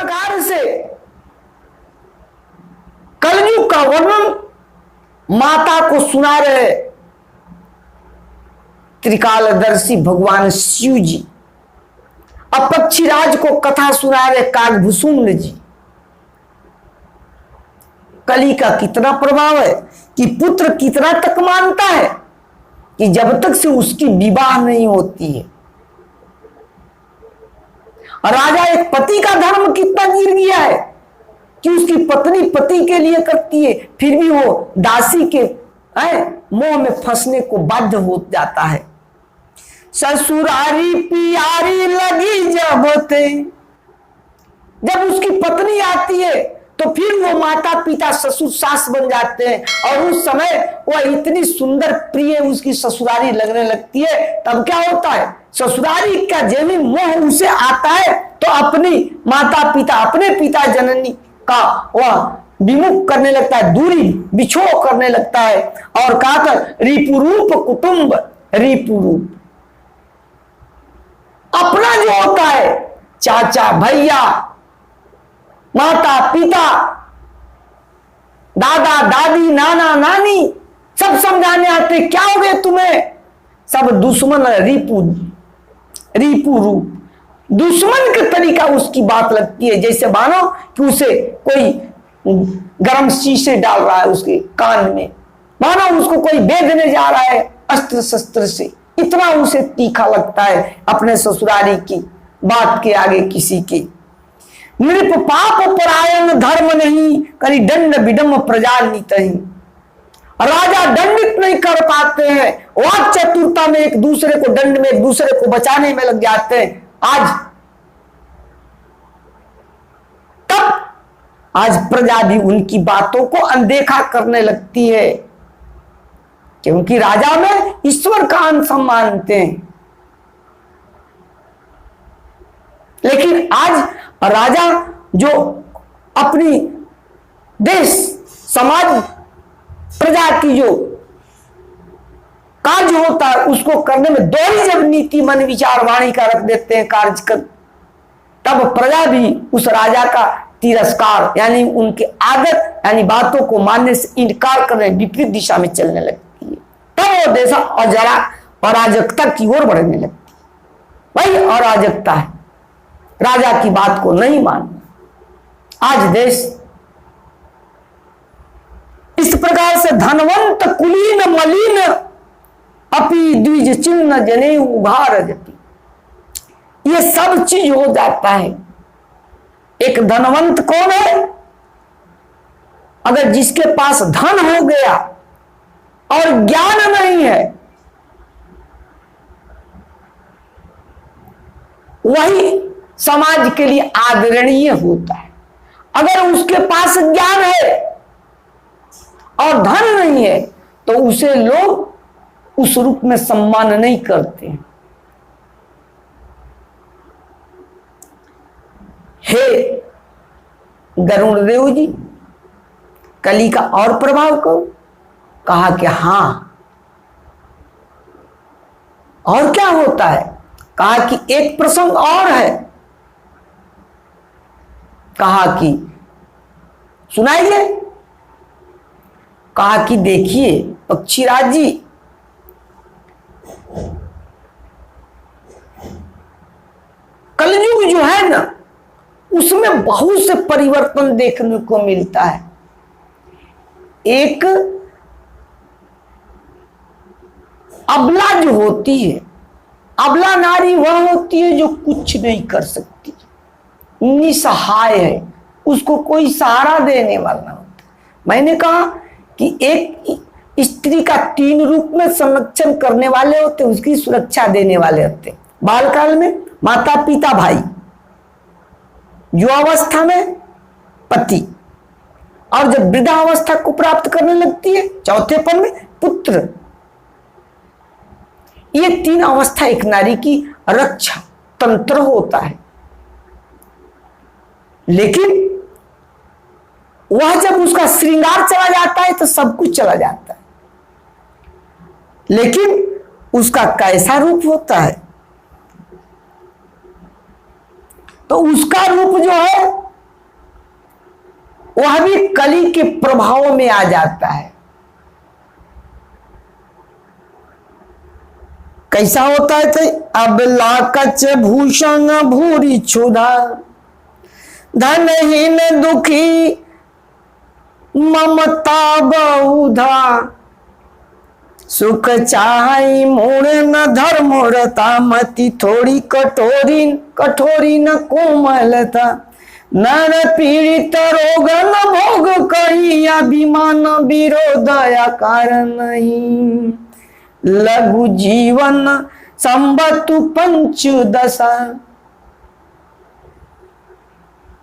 प्रकार से कलयुग का वर्णन माता को सुना रहे त्रिकालदर्शी भगवान शिव जी, अब पक्षीराज को कथा सुना रहे काकभुसुंड जी। कली का कितना प्रभाव है कि पुत्र कितना तक मानता है कि जब तक से उसकी विवाह नहीं होती है। राजा एक पति का धर्म कितना गिर गया है कि उसकी पत्नी पति के लिए करती है, फिर भी वो दासी के मोह में फंसने को बाध्य हो जाता है। ससुरारी प्यारी लगी जब उसकी पत्नी आती है तो फिर वो माता पिता ससुर सास बन जाते हैं, और उस समय वह इतनी सुंदर प्रिय उसकी ससुरारी लगने लगती है। तब क्या होता है, ससुरारी का जब भी मोह उसे आता है तो अपनी माता पिता, अपने पिता जननी का वह विमुख करने लगता है, दूरी बिछोह करने लगता है। और कहकर रिपुरूप कुटुंब, रिपुरूप अपना जो होता है, चाचा भैया, माता पिता, दादा दादी, नाना नानी, सब समझाने आते, क्या हो गए तुम्हें, सब दुश्मन, रिपू रूप, दुश्मन के तरीका उसकी बात लगती है, जैसे मानो कि उसे कोई गरम शीशे डाल रहा है उसके कान में, मानो उसको कोई बेधने जा रहा है अस्त्र शस्त्र से, इतना उसे तीखा लगता है अपने ससुरारी की बात के आगे किसी की। नृप पाप परायण धर्म नहीं, करी दंड विडम प्रजा नीतहि। राजा दंडित नहीं कर पाते हैं, वाक चतुरता में एक दूसरे को दंड में, एक दूसरे को बचाने में लग जाते हैं। आज प्रजा भी उनकी बातों को अनदेखा करने लगती है, क्योंकि राजा में ईश्वर का अंश मानते हैं। लेकिन आज राजा जो अपनी देश समाज प्रजा की जो कार्य होता है उसको करने में दोहरी जब नीति मन विचार वाणी का रख देते हैं कार्य कर, तब प्रजा भी उस राजा का तिरस्कार यानी उनके आदत यानी बातों को मानने से इनकार करने विपरीत दिशा में चलने लगती है। तब वो देश अजरा अराजकता की ओर बढ़ने लगती है। वही अराजकता है, राजा की बात को नहीं मानना। आज देश इस प्रकार से धनवंत कुलीन मलिन अपि द्विज चिन्ह जने उभार जपी, ये सब चीज हो जाता है। एक धनवंत कौन है, अगर जिसके पास धन हो गया और ज्ञान नहीं है, वही समाज के लिए आदरणीय होता है। अगर उसके पास ज्ञान है और धन नहीं है तो उसे लोग उस रूप में सम्मान नहीं करते हैं। हे गरुड़ देव जी, कली का और प्रभाव को कहा कि हां, और क्या होता है, कहा कि एक प्रसंग और है, कहा कि सुनाइए। कहा कि देखिए पक्षीराज जी, कलयुग जो है ना उसमें बहुत से परिवर्तन देखने को मिलता है। एक अबला जो होती है, अबला नारी वह होती है जो कुछ नहीं कर सकती, निसहाय है, उसको कोई सहारा देने वाला होता। मैंने कहा कि एक स्त्री का 3 रूप में संरक्षण करने वाले होते, उसकी सुरक्षा देने वाले होते। बालकाल में माता पिता भाई, युवावस्था में पति, और जब वृद्धावस्था को प्राप्त करने लगती है चौथेपन में पुत्र। ये 3 अवस्था एक नारी की रक्षा तंत्र होता है। लेकिन वह जब उसका श्रृंगार चला जाता है तो सब कुछ चला जाता है। लेकिन उसका कैसा रूप होता है, तो उसका रूप जो है वह भी कली के प्रभाव में आ जाता है। कैसा होता है? तो अब लाकच भूषण भूरी क्षुधा, धनहीन दुखी ममता बहुधा, सुख चाहि मूढ़ न धर्मोरता, मति थोड़ी कठोरी कठोरी न कोमलता, नर पीड़ित रोग न भोग कही, अभिमान विरोध कारण नहीं, लघु जीवन संबतु पंचदशा,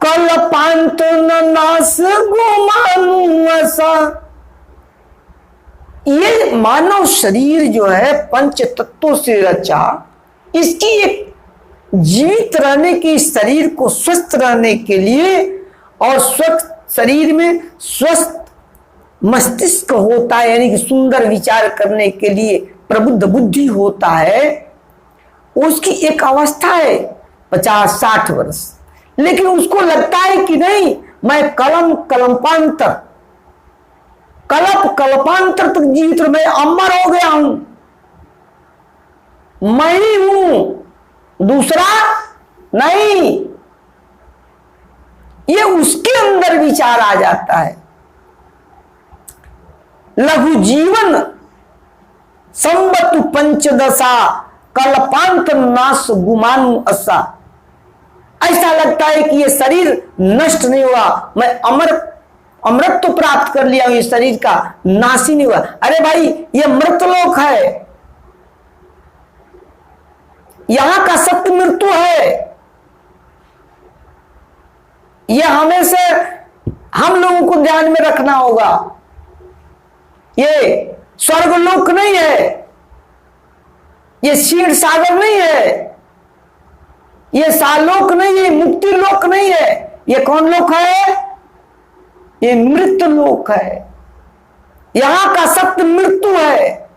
कल्पांत न नाश गुमानु असा। ये मानव शरीर जो है पंच तत्वों से रचा, इसकी एक जीवित रहने की, शरीर को स्वस्थ रहने के लिए और स्वस्थ शरीर में स्वस्थ मस्तिष्क होता है, यानी कि सुंदर विचार करने के लिए प्रबुद्ध बुद्धि होता है, उसकी एक अवस्था है 50-60 वर्ष। लेकिन उसको लगता है कि नहीं, मैं कल्पांतर कल्पांतर तक जीवित, मैं अमर हो गया हूं, मैं ही हूं, दूसरा नहीं। ये उसके अंदर विचार आ जाता है। लघु जीवन संबतु पंचदशा, कल्पांत नाश गुमानु असा। ऐसा लगता है कि ये शरीर नष्ट नहीं हुआ, मैं अमृत तो प्राप्त कर लिया हूं, ये शरीर का नाश ही नहीं हुआ। अरे भाई, ये मृतलोक है, यहां का सत्य मृत्यु है। यह हमेशा हम लोगों को ध्यान में रखना होगा। ये स्वर्गलोक नहीं है, ये क्षीर सागर नहीं है, ये सालोक नहीं है, मुक्ति लोक नहीं है। ये कौन लोक है? ये मृत्यु लोक है। यहां का सत्य मृत्यु है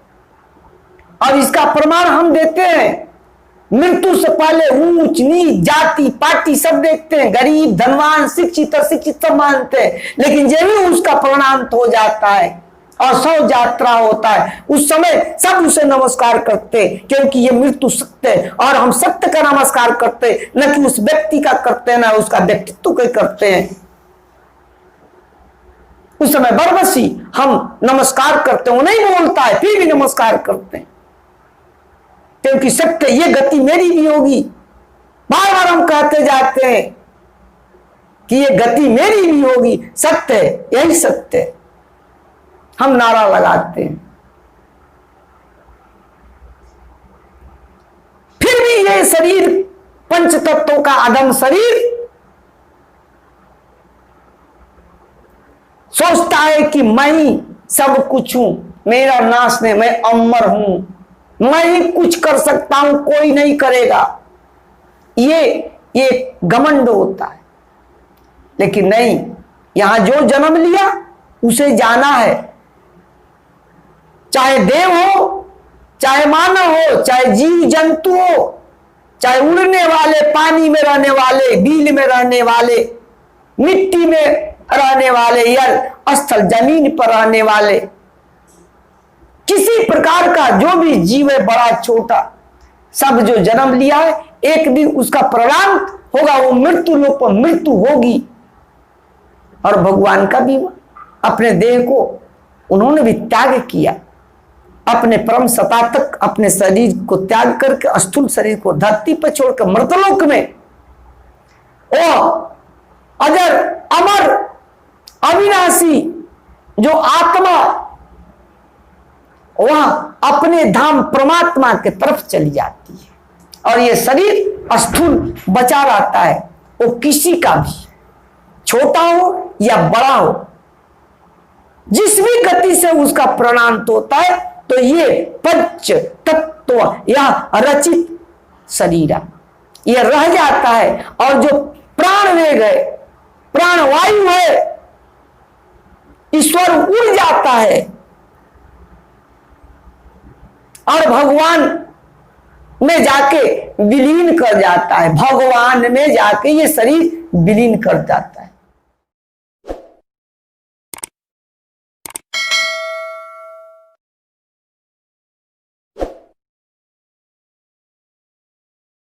और इसका प्रमाण हम देते हैं। मृत्यु से पहले ऊंच नीच जाति पार्टी सब देखते हैं, गरीब धनवान शिक्षित अशिक्षित सब मानते हैं, लेकिन जब भी उसका परिणाम हो जाता है और शव यात्रा होता है, उस समय सब उसे नमस्कार करते, क्योंकि ये मृत्यु सत्य है और हम सत्य का नमस्कार करते, न कि उस व्यक्ति का करते, न उसका व्यक्तित्व का करते हैं। उस समय बरबसी हम नमस्कार करते हैं, वो नहीं बोलता है फिर भी नमस्कार करते हैं, क्योंकि सत्य ये गति मेरी भी होगी। बार बार हम कहते जाते हैं कि ये गति मेरी भी होगी, सत्य है, यही सत्य है, हम नारा लगाते हैं। फिर भी ये शरीर पंच तत्वों का अदम शरीर सोचता है कि मैं ही सब कुछ हूं, मेरा नाश नहीं, मैं अमर हूं, मैं ही कुछ कर सकता हूं, कोई नहीं करेगा। ये घमंड होता है। लेकिन नहीं, यहां जो जन्म लिया उसे जाना है, चाहे देव हो, चाहे मानव हो, चाहे जीव जंतु हो, चाहे उड़ने वाले, पानी में रहने वाले, बील में रहने वाले, मिट्टी में रहने वाले या स्थल जमीन पर रहने वाले, किसी प्रकार का जो भी जीव है, बड़ा छोटा, सब जो जन्म लिया है, एक दिन उसका परिणाम होगा, वो मृत्यु लोक पर मृत्यु होगी। और भगवान का भी अपने देह को उन्होंने भी त्याग किया, अपने परम सत्ता तक अपने शरीर को त्याग करके स्थूल शरीर को धरती पर छोड़कर मृतलोक में वो अजर अमर अविनाशी जो आत्मा वह अपने धाम परमात्मा के तरफ चली जाती है। और ये शरीर स्थूल बचा रहता है, वो किसी का भी छोटा हो या बड़ा हो, जिस भी गति से उसका प्राणांत होता है, तो ये पंच तत्व या रचित शरीर ये रह जाता है। और जो प्राण वेग है, प्राण वायु है, ईश्वर उड़ जाता है और भगवान में जाके विलीन कर जाता है। भगवान में जाके ये शरीर विलीन कर जाता है।